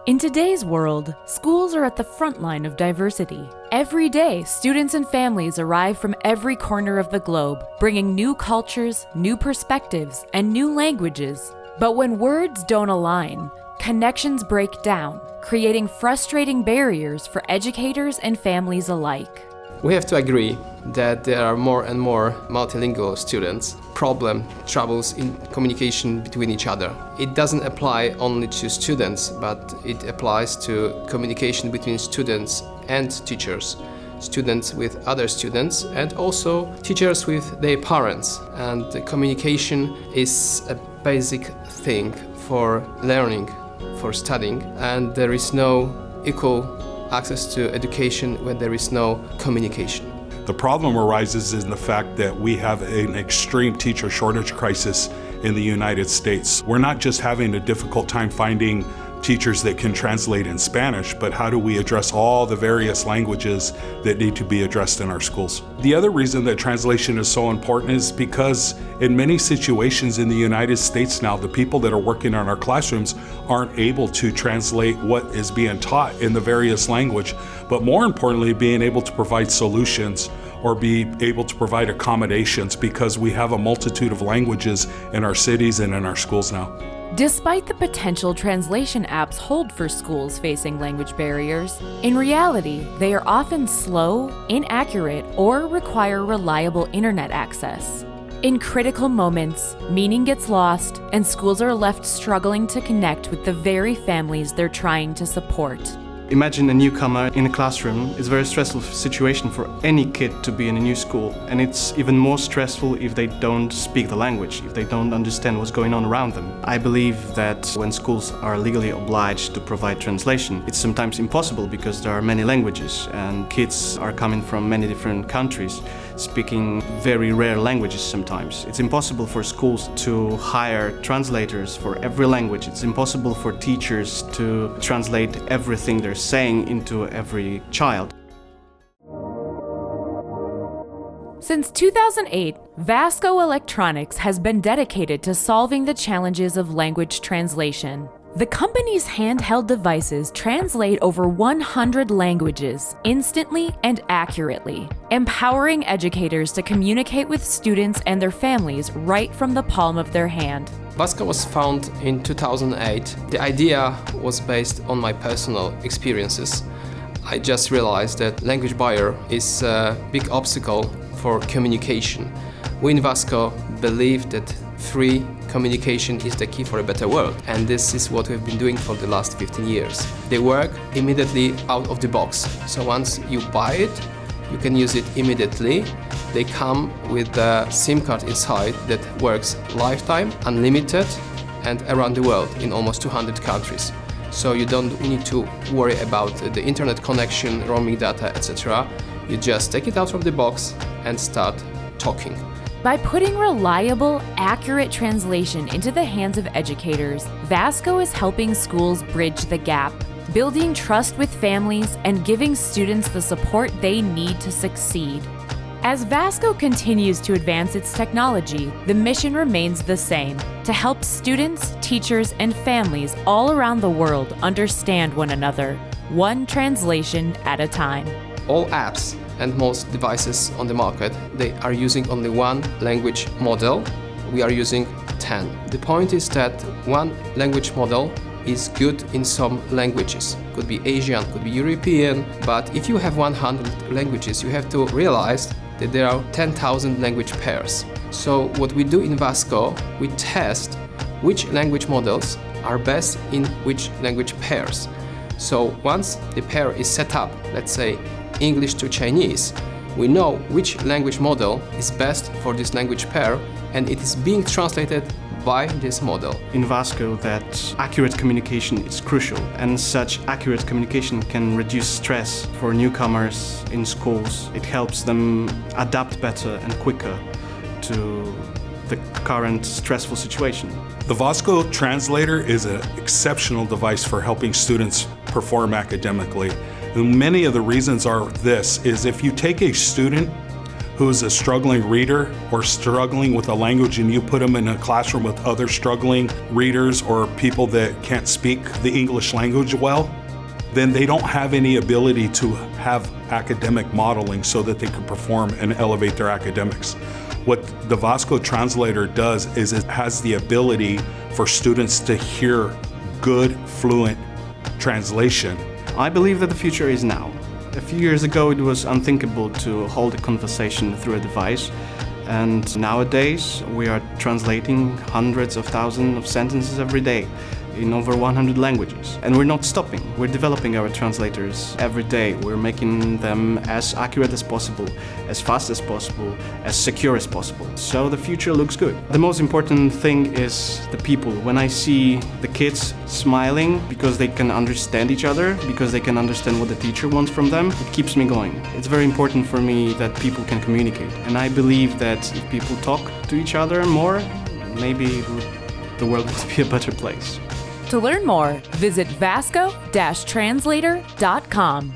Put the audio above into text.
In today's world, schools are at the front line of diversity. Every day, students and families arrive from every corner of the globe, bringing new cultures, new perspectives, and new languages. But when words don't align, connections break down, creating frustrating barriers for educators and families alike. We have to agree that there are more and more multilingual students, troubles in communication between each other. It doesn't apply only to students, but it applies to communication between students and teachers, students with other students, and also teachers with their parents. And the communication is a basic thing for learning, for studying, and there is no equal access to education when there is no communication. The problem arises in the fact that we have an extreme teacher shortage crisis in the United States. We're not just having a difficult time finding teachers that can translate in Spanish, but how do we address all the various languages that need to be addressed in our schools? The other reason that translation is so important is because in many situations in the United States now, the people that are working in our classrooms aren't able to translate what is being taught in the various language, but more importantly, being able to provide solutions or be able to provide accommodations because we have a multitude of languages in our cities and in our schools now. Despite the potential translation apps hold for schools facing language barriers, in reality, they are often slow, inaccurate, or require reliable internet access. In critical moments, meaning gets lost, and schools are left struggling to connect with the very families they're trying to support. Imagine a newcomer in a classroom. It's a very stressful situation for any kid to be in a new school, and it's even more stressful if they don't speak the language, if they don't understand what's going on around them. I believe that when schools are legally obliged to provide translation, it's sometimes impossible because there are many languages and kids are coming from many different countries, speaking very rare languages sometimes. It's impossible for schools to hire translators for every language. It's impossible for teachers to translate everything they're saying into every child. Since 2008, Vasco Electronics has been dedicated to solving the challenges of language translation. The company's handheld devices translate over 100 languages instantly and accurately, empowering educators to communicate with students and their families right from the palm of their hand. Vasco was founded in 2008. The idea was based on my personal experiences. I just realized that language barrier is a big obstacle for communication. We in Vasco believe that free communication is the key for a better world, and this is what we've been doing for the last 15 years. They work immediately out of the box, so once you buy it, you can use it immediately. They come with a SIM card inside that works lifetime, unlimited, and around the world in almost 200 countries. So you don't need to worry about the internet connection, roaming data, etc. You just take it out of the box and start talking. By putting reliable, accurate translation into the hands of educators, Vasco is helping schools bridge the gap, building trust with families and giving students the support they need to succeed. As Vasco continues to advance its technology, the mission remains the same: to help students, teachers, and families all around the world understand one another, one translation at a time. All apps and most devices on the market, they are using only one language model. We are using 10. The point is that one language model is good in some languages. Could be Asian, could be European, but if you have 100 languages, you have to realize that there are 10,000 language pairs. So what we do in Vasco, we test which language models are best in which language pairs. So once the pair is set up, let's say English to Chinese, we know which language model is best for this language pair, and it is being translated by this model. In Vasco, that accurate communication is crucial, and such accurate communication can reduce stress for newcomers in schools. It helps them adapt better and quicker to the current stressful situation. The Vasco Translator is an exceptional device for helping students perform academically. And many of the reasons are this, is if you take a student who's a struggling reader or struggling with a language and you put them in a classroom with other struggling readers or people that can't speak the English language well, then they don't have any ability to have academic modeling so that they can perform and elevate their academics. What the Vasco Translator does is it has the ability for students to hear good, fluent translation. I believe that the future is now. A few years ago, it was unthinkable to hold a conversation through a device. And nowadays, we are translating hundreds of thousands of sentences every day in over 100 languages. And we're not stopping. We're developing our translators every day. We're making them as accurate as possible, as fast as possible, as secure as possible. So the future looks good. The most important thing is the people. When I see the kids smiling because they can understand each other, because they can understand what the teacher wants from them, it keeps me going. It's very important for me that people can communicate. And I believe that if people talk to each other more, maybe the world will be a better place. To learn more, visit vasco-translator.com.